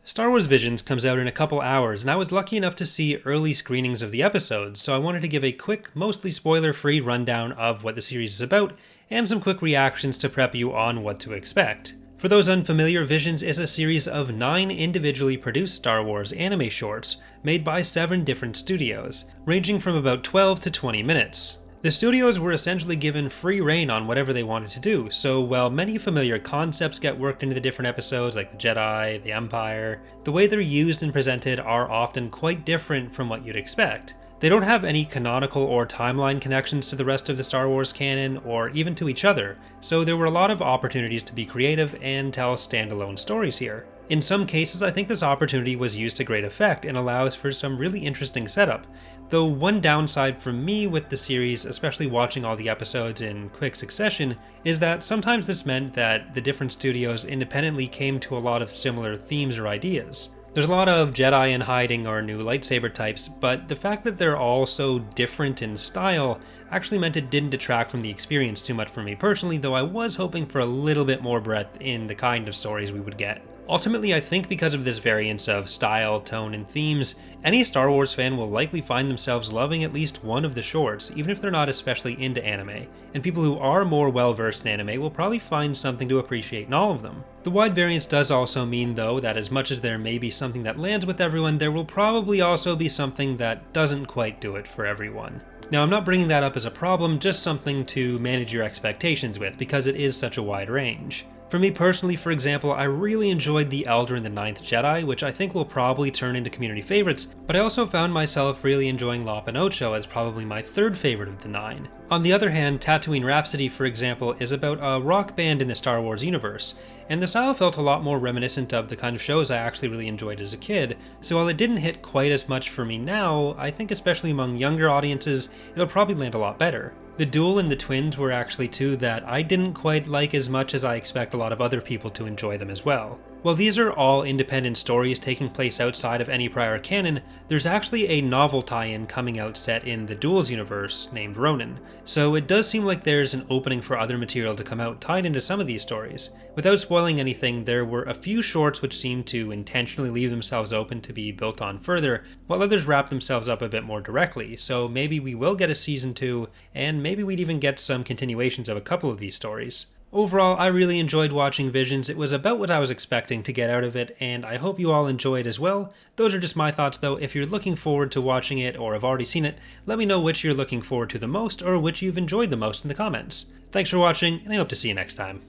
Star Wars Visions comes out in a couple hours, and I was lucky enough to see early screenings of the episodes, so I wanted to give a quick, mostly spoiler-free rundown of what the series is about, and some quick reactions to prep you on what to expect. For those unfamiliar, Visions is a series of 9 individually produced Star Wars anime shorts, made by 7 different studios, ranging from about 12 to 20 minutes. The studios were essentially given free rein on whatever they wanted to do, so while many familiar concepts get worked into the different episodes like the Jedi, the Empire, the way they're used and presented are often quite different from what you'd expect. They don't have any canonical or timeline connections to the rest of the Star Wars canon, or even to each other, so there were a lot of opportunities to be creative and tell standalone stories here. In some cases, I think this opportunity was used to great effect and allows for some really interesting setup, though one downside for me with the series, especially watching all the episodes in quick succession, is that sometimes this meant that the different studios independently came to a lot of similar themes or ideas. There's a lot of Jedi in hiding or new lightsaber types, but the fact that they're all so different in style actually meant it didn't detract from the experience too much for me personally, though I was hoping for a little bit more breadth in the kind of stories we would get. Ultimately, I think because of this variance of style, tone, and themes, any Star Wars fan will likely find themselves loving at least one of the shorts, even if they're not especially into anime, and people who are more well-versed in anime will probably find something to appreciate in all of them. The wide variance does also mean, though, that as much as there may be something that lands with everyone, there will probably also be something that doesn't quite do it for everyone. Now, I'm not bringing that up as a problem, just something to manage your expectations with, because it is such a wide range. For me personally, for example, I really enjoyed The Elder and the Ninth Jedi, which I think will probably turn into community favorites, but I also found myself really enjoying Lop and Ocho as probably my third favorite of the 9. On the other hand, Tatooine Rhapsody, for example, is about a rock band in the Star Wars universe, and the style felt a lot more reminiscent of the kind of shows I actually really enjoyed as a kid, so while it didn't hit quite as much for me now, I think especially among younger audiences, it'll probably land a lot better. The Duel and the Twins were actually two that I didn't quite like as much as I expect a lot of other people to enjoy them as well. While these are all independent stories taking place outside of any prior canon, there's actually a novel tie-in coming out set in the Duel's universe named Ronin, so it does seem like there's an opening for other material to come out tied into some of these stories. Without spoiling anything, there were a few shorts which seemed to intentionally leave themselves open to be built on further, while others wrap themselves up a bit more directly, so maybe we will get a season 2, and maybe we'd even get some continuations of a couple of these stories. Overall, I really enjoyed watching Visions. It was about what I was expecting to get out of it, and I hope you all enjoyed as well. Those are just my thoughts though. If you're looking forward to watching it or have already seen it, let me know which you're looking forward to the most or which you've enjoyed the most in the comments. Thanks for watching, and I hope to see you next time.